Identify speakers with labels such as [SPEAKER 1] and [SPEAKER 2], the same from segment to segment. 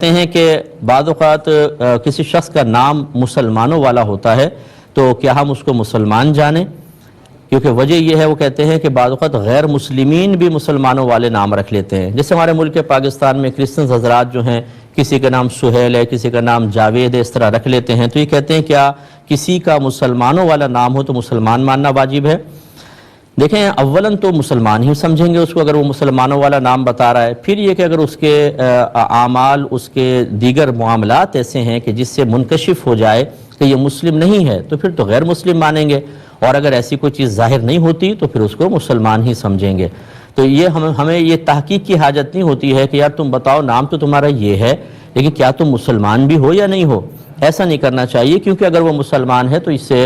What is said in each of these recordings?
[SPEAKER 1] کہتے ہیں کہ بعض اوقات کسی شخص کا نام مسلمانوں والا ہوتا ہے تو کیا ہم اس کو مسلمان جانیں؟ کیونکہ وجہ یہ ہے، وہ کہتے ہیں کہ بعض اوقات غیر مسلمین بھی مسلمانوں والے نام رکھ لیتے ہیں. جیسے ہمارے ملک پاکستان میں کرسچنز حضرات جو ہیں، کسی کا نام سہیل ہے، کسی کا نام جاوید ہے، اس طرح رکھ لیتے ہیں. تو یہ کہتے ہیں کیا کسی کا مسلمانوں والا نام ہو تو مسلمان ماننا واجب ہے؟ دیکھیں، اولاً تو مسلمان ہی سمجھیں گے اس کو اگر وہ مسلمانوں والا نام بتا رہا ہے. پھر یہ کہ اگر اس کے اعمال، اس کے دیگر معاملات ایسے ہیں کہ جس سے منکشف ہو جائے کہ یہ مسلم نہیں ہے تو پھر تو غیر مسلم مانیں گے، اور اگر ایسی کوئی چیز ظاہر نہیں ہوتی تو پھر اس کو مسلمان ہی سمجھیں گے. تو یہ ہمیں یہ تحقیق کی حاجت نہیں ہوتی ہے کہ یار تم بتاؤ نام تو تمہارا یہ ہے لیکن کیا تم مسلمان بھی ہو یا نہیں ہو. ایسا نہیں کرنا چاہیے، کیونکہ اگر وہ مسلمان ہے تو اس سے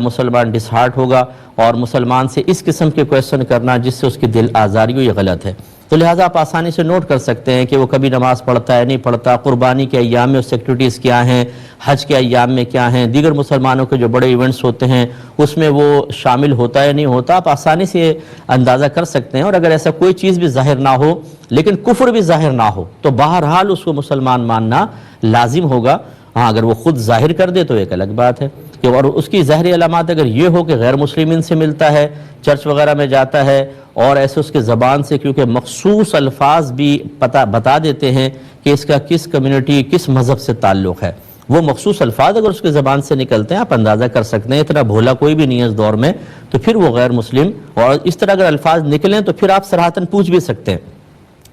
[SPEAKER 1] مسلمان ڈس ہارٹ ہوگا، اور مسلمان سے اس قسم کے کویسچن کرنا جس سے اس کی دل آزاری ہو یہ غلط ہے. تو لہٰذا آپ آسانی سے نوٹ کر سکتے ہیں کہ وہ کبھی نماز پڑھتا ہے نہیں پڑھتا، قربانی کے ایام میں اس سے ایکٹیویٹیز کیا ہیں، حج کے ایام میں کیا ہیں، دیگر مسلمانوں کے جو بڑے ایونٹس ہوتے ہیں اس میں وہ شامل ہوتا ہے نہیں ہوتا. آپ آسانی سے اندازہ کر سکتے ہیں. اور اگر ایسا کوئی چیز بھی ظاہر نہ ہو لیکن کفر بھی ظاہر نہ ہو تو بہرحال اس کو مسلمان ماننا لازم ہوگا. ہاں، اگر وہ خود ظاہر کر دے تو ایک الگ بات ہے، کہ اور اس کی ظاہری علامات اگر یہ ہو کہ غیر مسلمین سے ملتا ہے، چرچ وغیرہ میں جاتا ہے، اور ایسے اس کے زبان سے کیونکہ مخصوص الفاظ بھی بتا دیتے ہیں کہ اس کا کس کمیونٹی، کس مذہب سے تعلق ہے. وہ مخصوص الفاظ اگر اس کے زبان سے نکلتے ہیں آپ اندازہ کر سکتے ہیں اتنا بھولا کوئی بھی نہیں ہے اس دور میں، تو پھر وہ غیر مسلم. اور اس طرح اگر الفاظ نکلیں تو پھر آپ صراحتاً پوچھ بھی سکتے ہیں،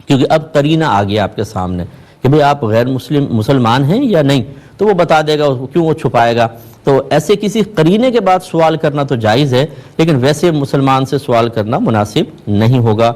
[SPEAKER 1] کیونکہ اب قرینہ آ گیا آپ کے سامنے کہ بھئی آپ غیر مسلمان ہیں یا نہیں، تو وہ بتا دے گا، کیوں وہ چھپائے گا. تو ایسے کسی قرینے کے بعد سوال کرنا تو جائز ہے، لیکن ویسے مسلمان سے سوال کرنا مناسب نہیں ہوگا.